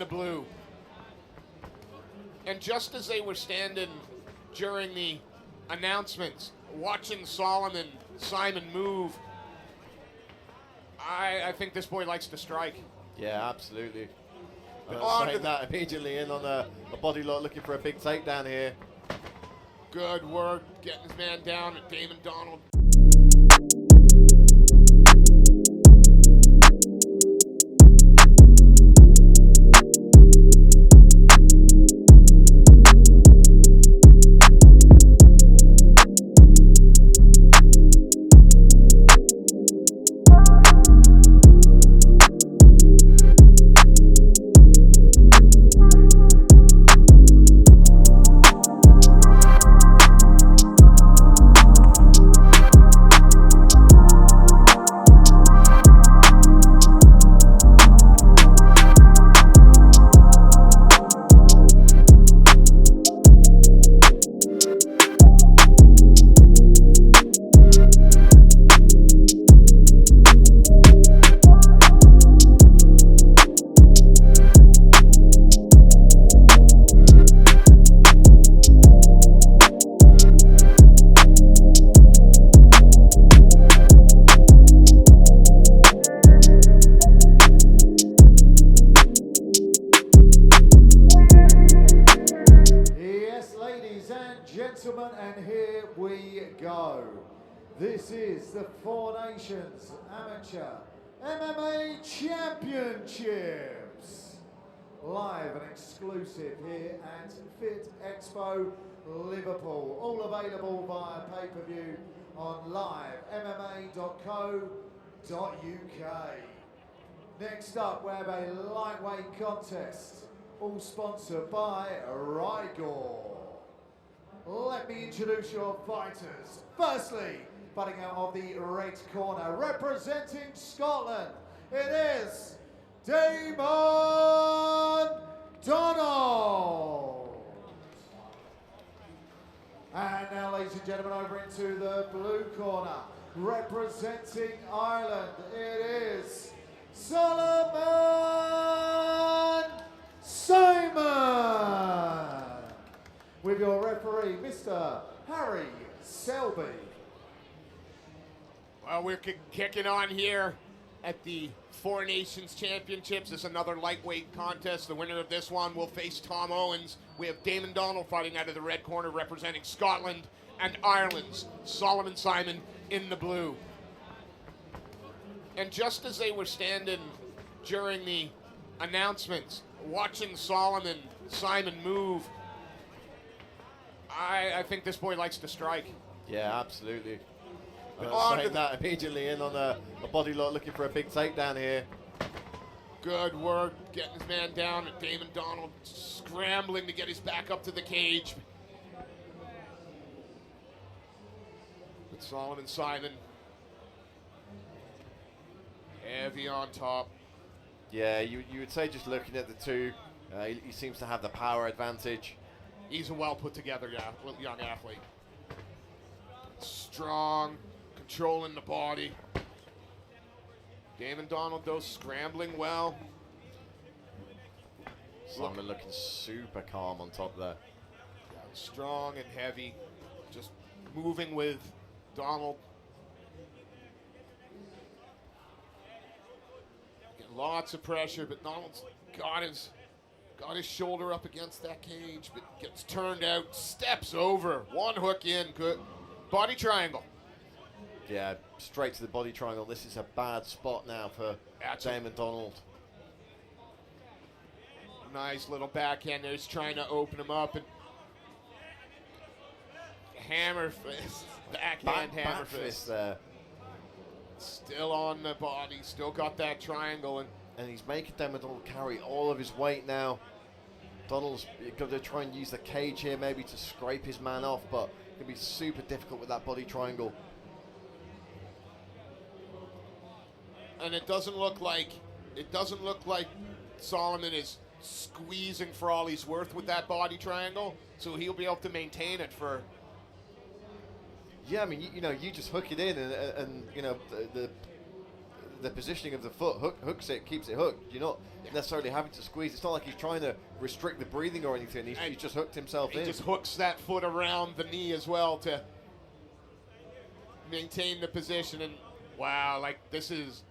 the blue. And just as they were standing during the announcements, watching Solomon Simon move, I think this boy likes to strike. Yeah, absolutely. On to Saying that immediately in on a body lock, looking for a big takedown here. Good work getting his man down at Damon Donald. Gentlemen, and here we go. This is the Four Nations Amateur MMA Championships. Live and exclusive here at Fit Expo Liverpool. All available via pay-per-view on livemma.co.uk. Next up, we have a lightweight contest, all sponsored by Rigor. Let me introduce your fighters. Firstly, fighting out of the red corner, representing Scotland, it is Damon Donald. And now, ladies and gentlemen, over into the blue corner, representing Ireland, it is Solomon Simon. With your referee, Mr. Harry Selby. Well, we're kicking on here at the Four Nations Championships. This is another lightweight contest. The winner of this one will face Tom Owens. We have Damon Donald fighting out of the red corner, representing Scotland, and Ireland's Solomon Simon in the blue. And just as they were standing during the announcements, watching Solomon Simon move, I think this boy likes to strike. Yeah, absolutely. Saying that immediately in on a body lock, looking for a big takedown here. Good work getting his man down at Damon Donald, scrambling to get his back up to the cage. With Solomon Simon heavy on top. Yeah, you would say just looking at the two, he seems to have the power advantage. He's a well put together young athlete. Strong, controlling the body. Damon Donald, though, scrambling well. Simon looking super calm on top there. Yeah, strong and heavy. Just moving with Donald. Getting lots of pressure, but Donald's got his shoulder up against that cage, but gets turned out, steps over, one hook in, good. Body triangle. Yeah, straight to the body triangle. This is a bad spot now for Damon Donald. Nice little backhand there. He's trying to open him up, and hammer fist, backhand hammer fist. There. Still on the body, still got that triangle, and he's making Damon Donald carry all of his weight now. Donald's going to try and use the cage here maybe to scrape his man off, but it's going to be super difficult with that body triangle. And it doesn't look like Solomon is squeezing for all he's worth with that body triangle, so he'll be able to maintain it for. Yeah, I mean, you just hook it in, and you know the positioning of the foot hooks it, keeps it hooked. You're not necessarily having to squeeze. It's not like he's trying to restrict the breathing or anything. He's just hooked himself in. He just hooks that foot around the knee as well to maintain the position. And wow, like this is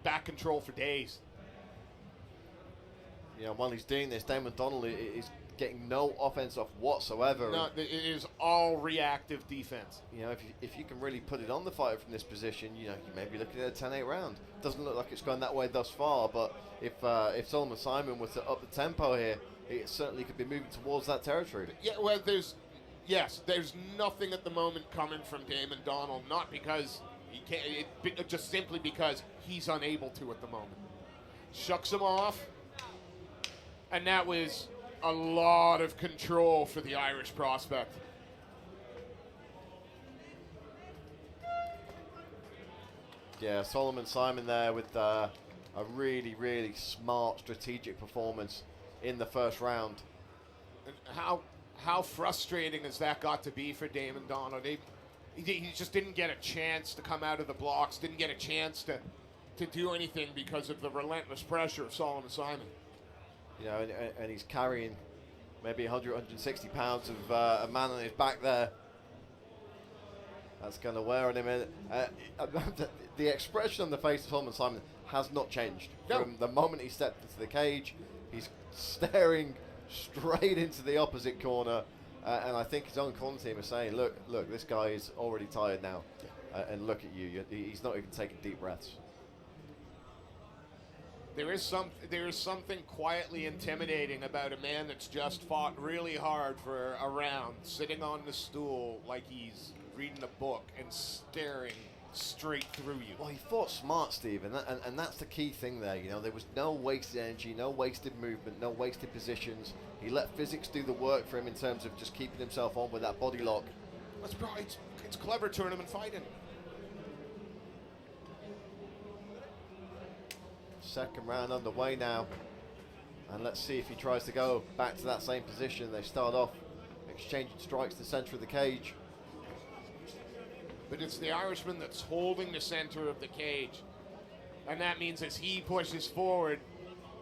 back control for days. You know, while he's doing this, Damon Donald is getting no offense off whatsoever. No, it is all reactive defense. You know, if you can really put it on the fighter from this position, you know, you may be looking at a 10-8 round. Doesn't look like it's gone that way thus far, but if Solomon Simon was to up the tempo here, it certainly could be moving towards that territory. Yeah, well, there's nothing at the moment coming from Damon Donald, not because he can't, just simply because he's unable to at the moment. Shucks him off, and that was a lot of control for the Irish prospect. Yeah, Solomon Simon there with a really, really smart strategic performance in the first round. And how frustrating has that got to be for Damon Donald? He just didn't get a chance to come out of the blocks, didn't get a chance to do anything because of the relentless pressure of Solomon Simon. You know, and he's carrying maybe 100, 160 pounds of a man on his back there. That's going to wear on him. The expression on the face of Solomon Simon has not changed. No. From the moment he stepped into the cage, he's staring straight into the opposite corner. And I think his own corner team is saying, look, this guy is already tired now. And look at you. He's not even taking deep breaths. There is something quietly intimidating about a man that's just fought really hard for a round, sitting on the stool like he's reading a book and staring straight through you. Well, he fought smart, Steve, and that's the key thing there. You know, there was no wasted energy, no wasted movement, no wasted positions. He let physics do the work for him in terms of just keeping himself on with that body lock. It's clever tournament fighting. Second round underway now, and let's see if he tries to go back to that same position. They start off exchanging strikes in the center of the cage. But it's the Irishman that's holding the center of the cage. And that means as he pushes forward,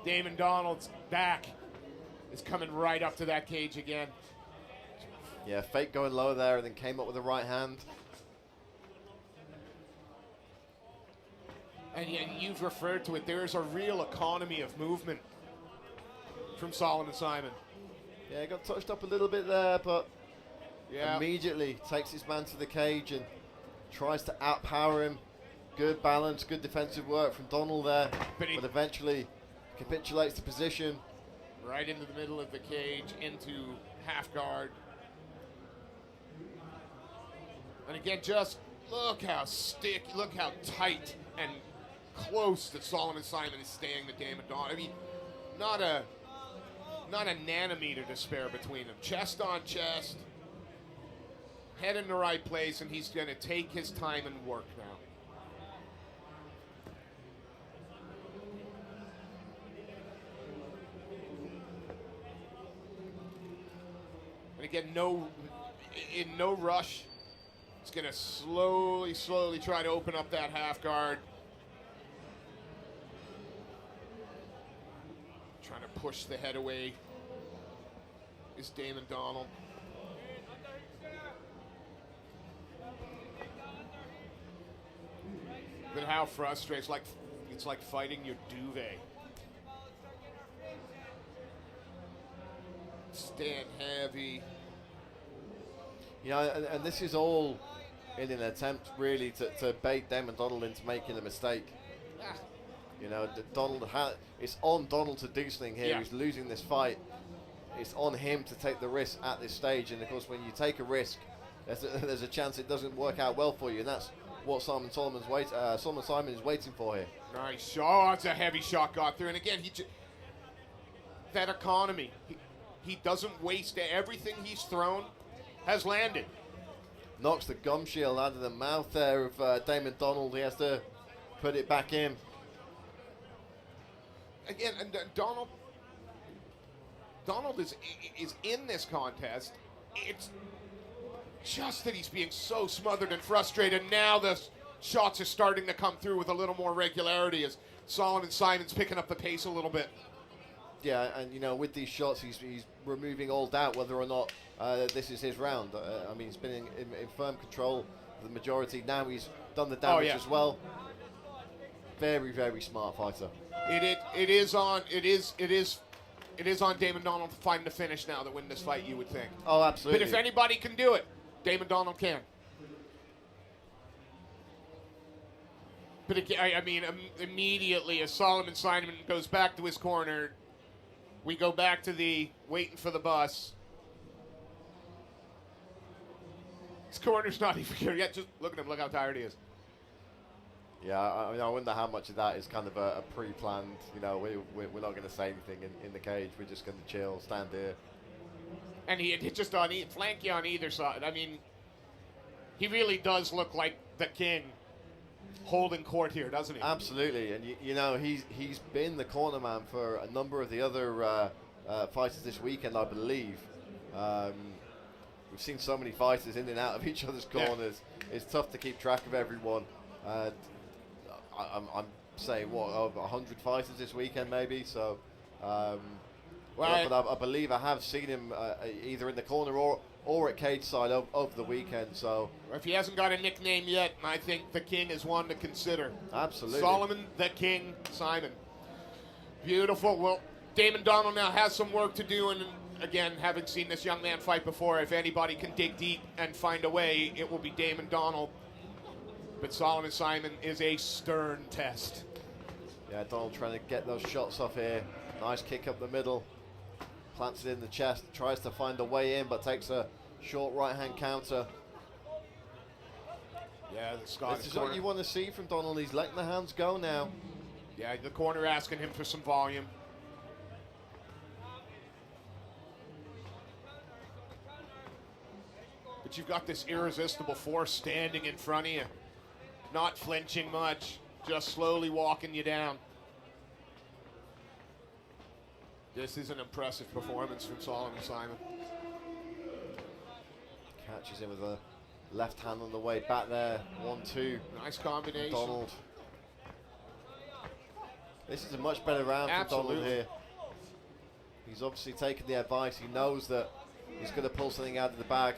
Damon Donald's back is coming right up to that cage again. Yeah, fake going low there and then came up with the right hand. And you've referred to it, there's a real economy of movement from Solomon Simon. Yeah, he got touched up a little bit there, but yeah, immediately takes his man to the cage and tries to outpower him. Good balance, good defensive work from Donald there, but eventually capitulates the position. Right into the middle of the cage, into half guard. And again, just look how look how tight and close that Solomon Simon is staying to Damon Donald. I mean, not a nanometer to spare between them. Chest on chest, head in the right place, and he's going to take his time and work now. And again, in no rush. He's going to slowly try to open up that half guard. Trying to push the head away is Damon Donald. But how frustrating. It's like fighting your duvet. Stand heavy. You know, and this is all in an attempt really to bait Damon Donald into making a mistake. You know, it's on Donald to do something here. Yeah. He's losing this fight. It's on him to take the risk at this stage. And of course, when you take a risk, there's a chance it doesn't work out well for you. And that's what Solomon Simon is waiting for here. Nice shot. That's a heavy shot got through. And again, that economy. He doesn't waste everything he's thrown. Has landed. Knocks the gum shield out of the mouth there of Damon Donald. He has to put it back in. Again, and Donald is in this contest. It's just that he's being so smothered and frustrated. Now shots are starting to come through with a little more regularity as Solomon Simon's picking up the pace a little bit. Yeah, and you know, with these shots, he's removing all doubt whether or not this is his round. I mean, he's been in firm control for the majority. Now he's done the damage as well. Very, very smart fighter. It is on Damon Donald to find the finish now to win this fight, you would think. Oh, absolutely. But if anybody can do it, Damon Donald can. But again, I mean, immediately as Solomon Simon goes back to his corner, we go back to the waiting for the bus. His corner's not even here yet. Just look at him. Look how tired he is. Yeah, I mean, I wonder how much of that is kind of a pre-planned. You know, we're not going to say anything in the cage. We're just going to chill, stand here. And he just flank you on either side. I mean, he really does look like the king holding court here, doesn't he? Absolutely, and you know, he's been the corner man for a number of the other fighters this weekend, I believe. We've seen so many fighters in and out of each other's corners. Yeah. It's tough to keep track of everyone. I'm saying, what, over 100 fighters this weekend maybe, so but I believe I have seen him either in the corner or at cage side of the weekend. So if he hasn't got a nickname yet, I think the king is one to consider. Absolutely. Solomon the King Simon. Beautiful. Well, Damon Donald now has some work to do, and again, having seen this young man fight before, if anybody can dig deep and find a way, it will be Damon Donald. But Solomon Simon is a stern test. Yeah, Donald trying to get those shots off here. Nice kick up the middle. Plants it in the chest, tries to find a way in, but takes a short right-hand counter. Yeah, the Scottish This is what you want to see from Donald. He's letting the hands go now. Yeah, the corner asking him for some volume. But you've got this irresistible force standing in front of you. Not flinching much, just slowly walking you down. This is an impressive performance from Solomon Simon. Catches him with a left hand on the way back there. 1-2. Nice combination. Donald. This is a much better round for Donald here. He's obviously taken the advice. He knows that he's going to pull something out of the bag.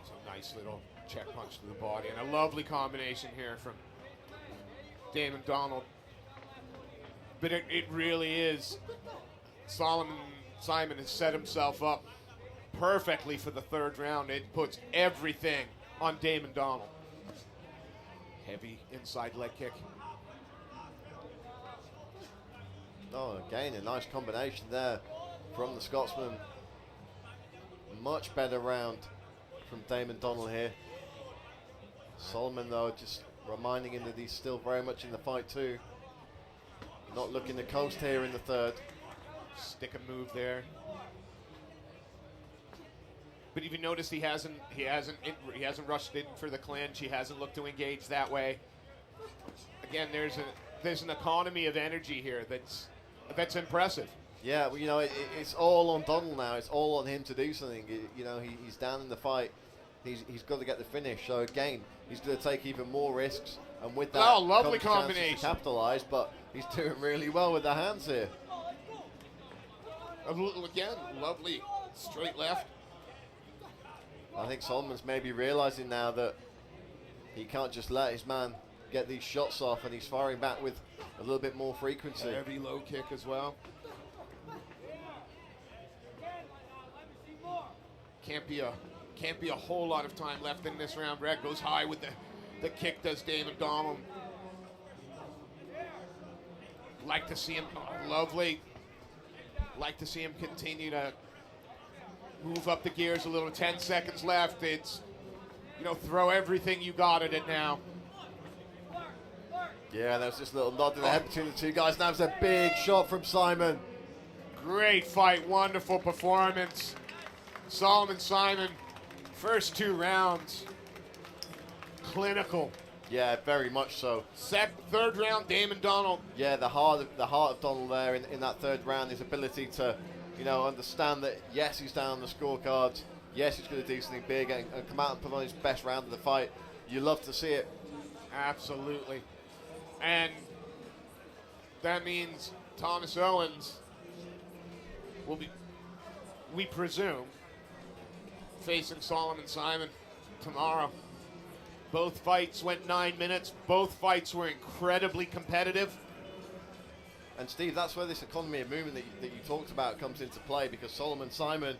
It's a nice little check punch to the body, and a lovely combination here from Damon Donald. But it really is. Solomon Simon has set himself up perfectly for the third round. It puts everything on Damon Donald. Heavy inside leg kick. Oh, again, a nice combination there from the Scotsman. Much better round from Damon Donald here. Solomon, though, just reminding him that he's still very much in the fight too. Not looking to coast here in the third. Stick and move there. But if you notice, he hasn't rushed in for the clinch. He hasn't looked to engage that way. Again, there's an economy of energy here that's impressive. Yeah, well, you know, it's all on Donald now. It's all on him to do something. You know, he's down in the fight. He's got to get the finish. So again, he's going to take even more risks. And with that, lovely combination. To capitalize, but he's doing really well with the hands here. Again, lovely straight left. I think Solomon's maybe realizing now that he can't just let his man get these shots off, and he's firing back with a little bit more frequency. A heavy low kick as well. Can't be a whole lot of time left in this round. Brad goes high with the kick, does Damon Donald. Like to see him, lovely. Like to see him continue to move up the gears a little. 10 seconds left. It's, throw everything you got at it now. Yeah, there's just a little nod in the head between the two guys. Now it's a big shot from Simon. Great fight, wonderful performance. Solomon Simon, first 2 rounds, clinical. Yeah, very much so. Third round, Damon Donald. Yeah, the heart of Donald there in that third round, his ability to, understand that, yes, he's down on the scorecards. Yes, he's going to do something big and come out and put on his best round of the fight. You love to see it. Absolutely. And that means Thomas Owens will be, we presume, facing Solomon Simon tomorrow. Both fights went 9 minutes. Both fights were incredibly competitive. And Steve, that's where this economy of movement that you talked about comes into play, because Solomon Simon,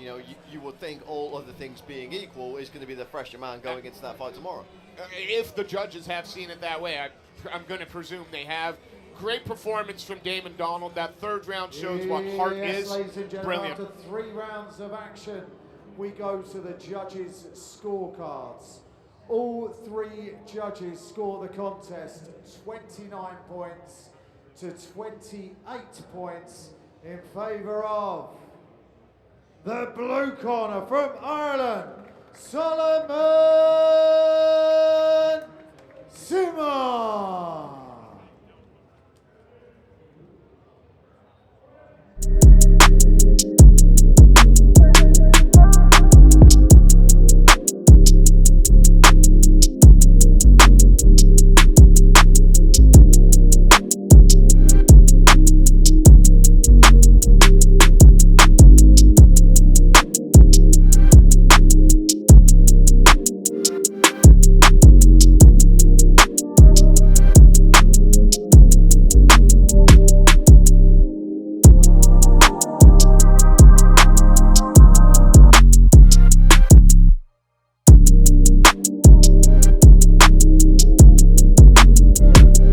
you would think, all other things being equal, is going to be the fresher man going into that fight tomorrow. If the judges have seen it that way, I'm going to presume they have. Great performance from Damon Donald. That third round shows what heart is. Ladies and gentlemen, Brilliant. after 3 rounds of action, we go to the judges' scorecards. All 3 judges score the contest 29 points to 28 points in favour of the blue corner from Ireland, Solomon Simon.